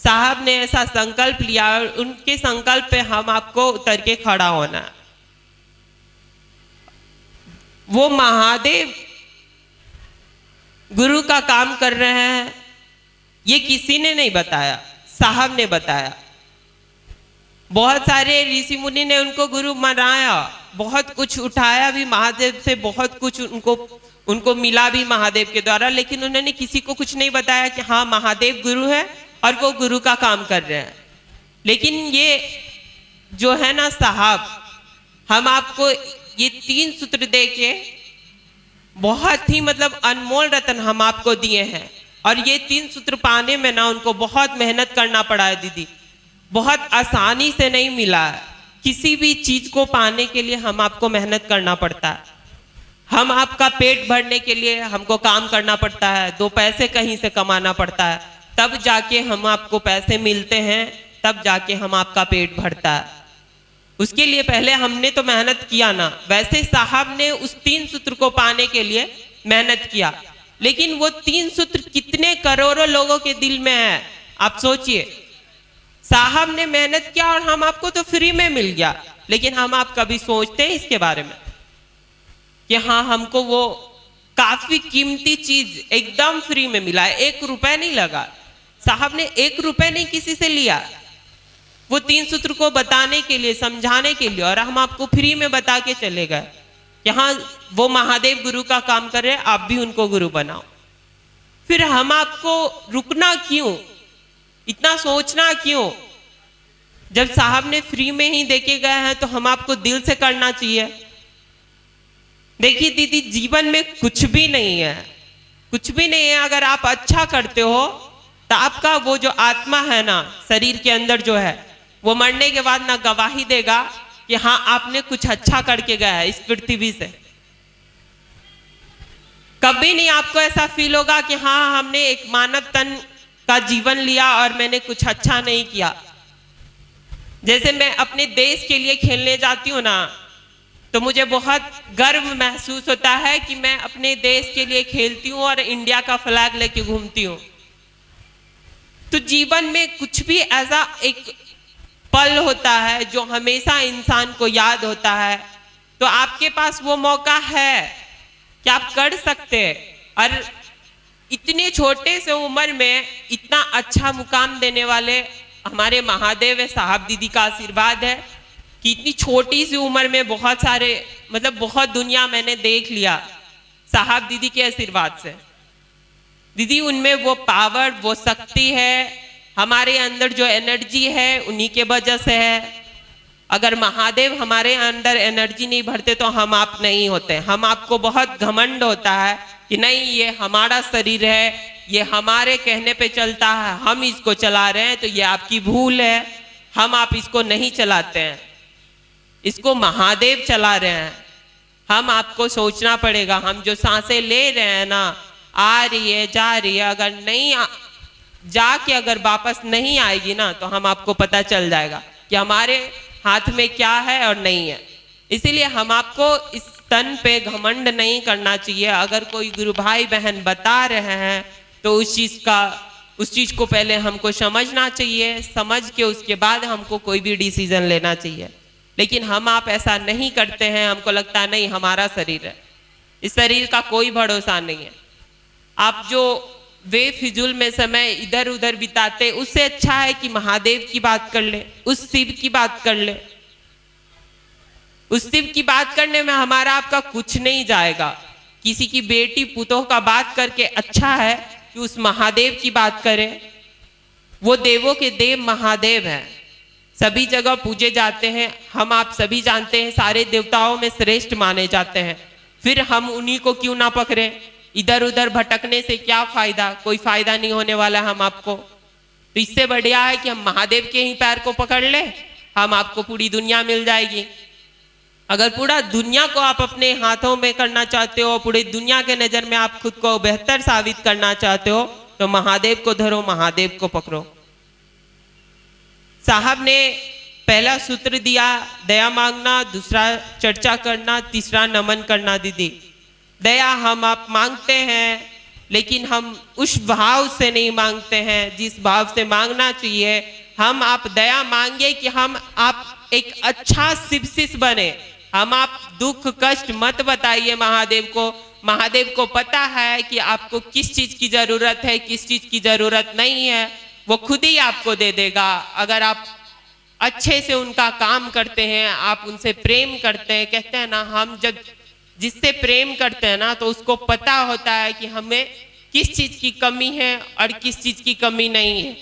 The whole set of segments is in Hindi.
साहब ने ऐसा संकल्प लिया और उनके संकल्प पे हम आपको उतर के खड़ा होना है। वो महादेव गुरु का काम कर रहे हैं, ये किसी ने नहीं बताया, साहब ने बताया। बहुत सारे ऋषि मुनि ने उनको गुरु मनाया, बहुत कुछ उठाया भी महादेव से, बहुत कुछ उनको मिला भी महादेव के द्वारा, लेकिन उन्होंने किसी को कुछ नहीं बताया कि हाँ महादेव गुरु है और वो गुरु का काम कर रहे हैं। लेकिन ये जो है ना साहब, हम आपको ये 3 सूत्र दे के बहुत ही मतलब अनमोल रत्न हम आपको दिए हैं। और ये 3 सूत्र पाने में ना उनको बहुत मेहनत करना पड़ा है दीदी, बहुत आसानी से नहीं मिला है। किसी भी चीज को पाने के लिए हम आपको मेहनत करना पड़ता है। हम आपका पेट भरने के लिए हमको काम करना पड़ता है, 2 पैसे कहीं से कमाना पड़ता है, तब जाके हम आपको पैसे मिलते हैं, तब जाके हम आपका पेट भरता है। उसके लिए पहले हमने तो मेहनत किया ना। वैसे साहब ने उस 3 सूत्र को पाने के लिए मेहनत किया, लेकिन वो 3 सूत्र कितने करोड़ों लोगों के दिल में है, आप सोचिए। साहब ने मेहनत किया और हम आपको तो फ्री में मिल गया, लेकिन हम आप कभी सोचते हैं इसके बारे में कि हाँ हमको वो काफी कीमती चीज एकदम फ्री में मिला है, 1 रुपए नहीं लगा। साहब ने 1 रुपए नहीं किसी से लिया, वो 3 सूत्र को बताने के लिए, समझाने के लिए, और हम आपको फ्री में बता के चले गए कि हाँ वो महादेव गुरु का काम कर रहे हैं, आप भी उनको गुरु बनाओ। फिर हम आपको रुकना क्यों, इतना सोचना क्यों? जब साहब ने फ्री में ही देके गए हैं तो हम आपको दिल से करना चाहिए। देखिए दीदी, जीवन में कुछ भी नहीं है, कुछ भी नहीं है। अगर आप अच्छा करते हो तो आपका वो जो आत्मा है ना शरीर के अंदर जो है, वो मरने के बाद ना गवाही देगा कि हाँ आपने कुछ अच्छा करके गया है इस पृथ्वी से। कभी नहीं आपको ऐसा फील होगा कि हाँ हमने एक मानव तन का जीवन लिया और मैंने कुछ अच्छा नहीं किया। जैसे मैं अपने देश के लिए खेलने जाती हूँ ना, तो मुझे बहुत गर्व महसूस होता है कि मैं अपने देश के लिए खेलती हूँ और इंडिया का फ्लैग लेके घूमती हूँ। तो जीवन में कुछ भी ऐसा एक पल होता है जो हमेशा इंसान को याद होता है, तो आपके पास वो मौका है कि आप कर सकते हैं। और इतने छोटे से उम्र में इतना अच्छा मुकाम देने वाले हमारे महादेव साहब दीदी का आशीर्वाद है कि इतनी छोटी सी उम्र में बहुत सारे मतलब बहुत दुनिया मैंने देख लिया साहब दीदी के आशीर्वाद से। दीदी उनमें वो पावर, वो शक्ति है, हमारे अंदर जो एनर्जी है उन्हीं के वजह से है। अगर महादेव हमारे अंदर एनर्जी नहीं भरते तो हम आप नहीं होते। हम आपको बहुत घमंड होता है कि नहीं ये हमारा शरीर है, ये हमारे कहने पे चलता है, हम इसको चला रहे हैं, तो ये आपकी भूल है, हम आप इसको नहीं चलाते हैं, इसको महादेव चला रहे हैं। हम आपको सोचना पड़ेगा, हम जो सांसें ले रहे हैं ना, आ रही है जा रही है, अगर नहीं जाके अगर वापस नहीं आएगी ना तो हम आपको पता चल जाएगा कि हमारे हाथ में क्या है और नहीं है। इसीलिए हम आपको इस तन पे घमंड नहीं करना चाहिए। अगर कोई गुरु भाई बहन बता रहे हैं तो उस चीज को पहले हमको समझना चाहिए, समझ के उसके बाद हमको कोई भी डिसीजन लेना चाहिए। लेकिन हम आप ऐसा नहीं करते हैं, हमको लगता है नहीं हमारा शरीर है, इस शरीर का कोई भरोसा नहीं है। आप जो बेफिजूल में समय इधर उधर बिताते, उससे अच्छा है कि महादेव की बात कर ले, उस शिव की बात कर ले। उस शिव की बात करने में हमारा आपका कुछ नहीं जाएगा। किसी की बेटी पुतोह का बात करके अच्छा है कि उस महादेव की बात करें। वो देवों के देव महादेव हैं, सभी जगह पूजे जाते हैं। हम आप सभी जानते हैं सारे देवताओं में श्रेष्ठ माने जाते हैं। फिर हम उन्हीं को क्यों ना पकड़े? इधर उधर भटकने से क्या फायदा? कोई फायदा नहीं होने वाला हम आपको। तो इससे बढ़िया है कि हम महादेव के ही पैर को पकड़ ले, हम आपको पूरी दुनिया मिल जाएगी। अगर पूरा दुनिया को आप अपने हाथों में करना चाहते हो, पूरी दुनिया के नजर में आप खुद को बेहतर साबित करना चाहते हो, तो महादेव को धरो, महादेव को पकड़ो। साहब ने पहला सूत्र दिया दया मांगना, दूसरा चर्चा करना, तीसरा नमन करना। दीदी दया हम आप मांगते हैं लेकिन हम उस भाव से नहीं मांगते हैं जिस भाव से मांगना चाहिए। हम आप दया मांगे कि हम आप एक अच्छा शिष्य बने। हम आप दुख कष्ट मत बताइए महादेव को। महादेव को पता है कि आपको किस चीज की जरूरत है, किस चीज की जरूरत नहीं है, वो खुद ही आपको दे देगा। अगर आप अच्छे से उनका काम करते हैं, आप उनसे प्रेम करते हैं। कहते हैं ना, हम जब जिससे प्रेम करते हैं ना तो उसको पता होता है कि हमें किस चीज की कमी है और किस चीज की कमी नहीं है।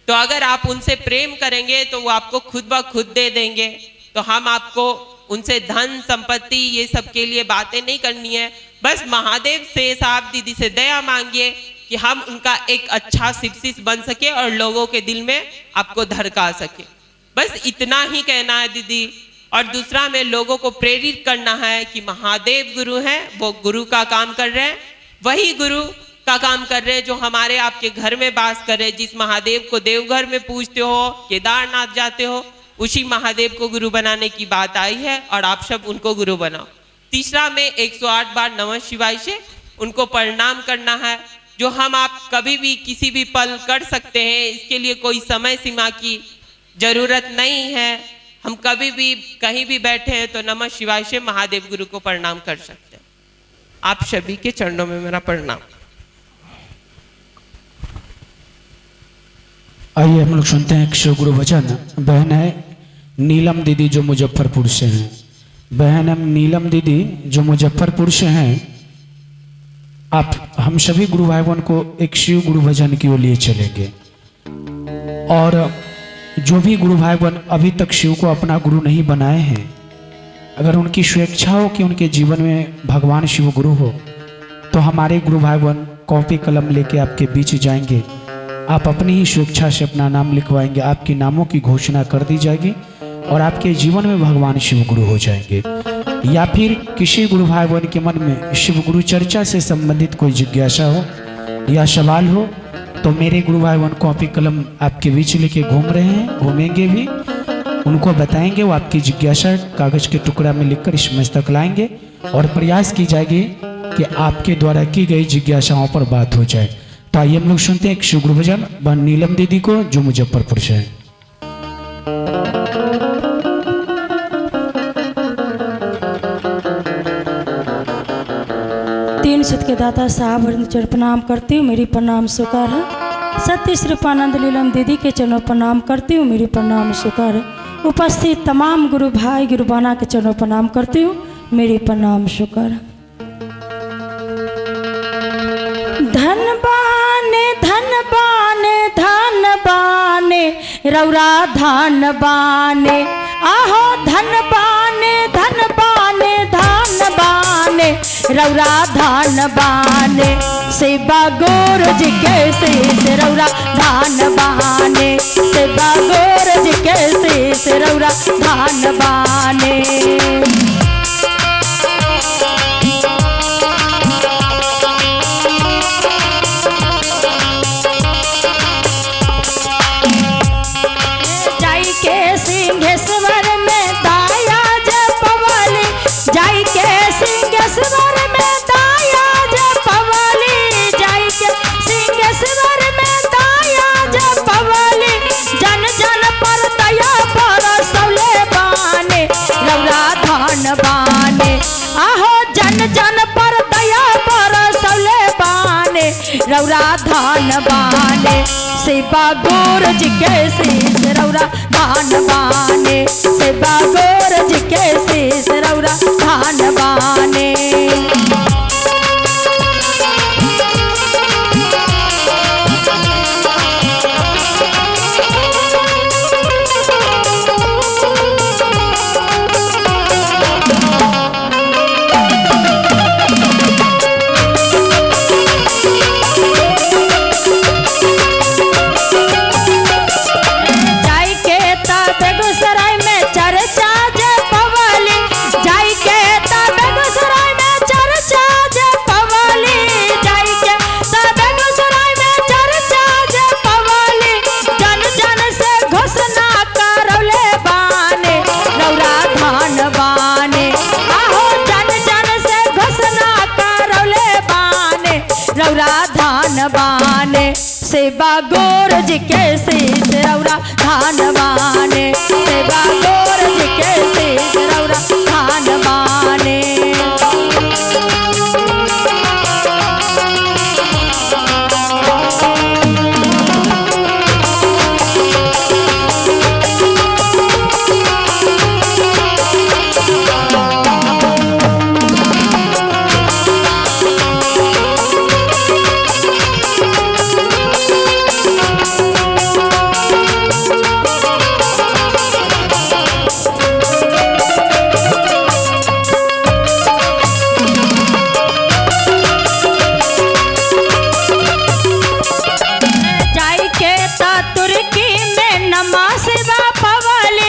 तो अगर आप उनसे प्रेम करेंगे तो वो आपको खुद ब खुद दे देंगे। तो हम आपको उनसे धन संपत्ति ये सब के लिए बातें नहीं करनी है। बस महादेव से, साहब दीदी से दया मांगिए कि हम उनका एक अच्छा शिष्य बन सके और लोगों के दिल में आपको धड़का सके। बस इतना ही कहना है दीदी। और दूसरा में लोगों को प्रेरित करना है कि महादेव गुरु हैं, वो गुरु का काम कर रहे हैं, वही गुरु का काम कर रहे हैं जो हमारे आपके घर में वास कर रहे हैं। जिस महादेव को देवघर में पूजते हो, केदारनाथ जाते हो, उसी महादेव को गुरु बनाने की बात आई है और आप सब उनको गुरु बनाओ। तीसरा में 108 बार नमः शिवाय से उनको प्रणाम करना है, जो हम आप कभी भी किसी भी पल कर सकते हैं। इसके लिए कोई समय सीमा की जरूरत नहीं है। हम कभी भी कहीं भी बैठे हैं तो नमः शिवाय से महादेव गुरु को प्रणाम कर सकते हैं। आप सभी के चरणों में मेरा प्रणाम। आइए हम लोग सुनते हैं एक शिव गुरु वचन। बहन है नीलम दीदी जो मुजफ्फरपुर से हैं। बहन है नीलम दीदी जो मुजफ्फरपुर से हैं। आप हम सभी गुरु भाई बहन को एक शिव गुरु भजन की ओर लिए चलेंगे। और जो भी गुरु भाई बहन अभी तक शिव को अपना गुरु नहीं बनाए हैं, अगर उनकी स्वेच्छा हो कि उनके जीवन में भगवान शिव गुरु हो, तो हमारे गुरु भाई बहन कॉपी कलम लेके आपके बीच जाएंगे। आप अपनी ही स्वेच्छा से अपना नाम लिखवाएंगे, आपके नामों की घोषणा कर दी जाएगी और आपके जीवन में भगवान शिव गुरु हो जाएंगे। या फिर किसी गुरु भाई बहन के मन में शिव गुरु चर्चा से संबंधित कोई जिज्ञासा हो या सवाल हो, तो मेरे गुरु भाई बहन कॉपी कलम आपके बीच लेके घूम रहे हैं, घूमेंगे भी, उनको बताएंगे। वो आपकी जिज्ञासा कागज के टुकड़ा में लिखकर इस मंच तक लाएंगे और प्रयास की जाएगी कि आपके द्वारा की गई जिज्ञासाओं पर बात हो जाए। तो आइए हम लोग सुनते हैं एक शिव गुरु भजन बहन नीलम दीदी को जो मुजफ्फरपुर से है। तीन सुत के दाता साहब चरण प्रणाम करती हूँ, मेरी प्रणाम स्वीकार है। सत्य श्रीपानंद नीलम दीदी के चरणों प्रणाम करती हूँ, मेरी प्रणाम स्वीकार है। उपस्थित तमाम गुरु भाई गुरु बाना के चरणों प्रणाम करती हूँ, मेरी प्रणाम स्वीकार है। धनबाने धनबाने धनबाने रौरा धनबाने, आहो धनबाने धनबाने धनबाने रौरा धनबाने, सेवा गोरज कैसे से रौरा धनबाने, सेवा गोरज कैसे से रौरा धनबाने। सिंहेश्वर में दाया जपवाली, जाई के सिंहेश्वर में दाया जपवाली, जाई के सिंहेश्वर में दाया जपवाली, जन जन पर दया पर सौले बाने रौरा धनबाने, आहो जन जन पर दया पर सौले बाने रौरा धनबाने, सेवा गोरज कैसे रौरा धनबाने, सेवा गोरज कैसे रौरा धनबाने। बेगूसराय में चर्चा जपवाली, जाई के गोरज के शीश रौरा धान माने, सेवा गोरज के शीश रौरा धान माने। तुर्की में नमा सेवा पवले,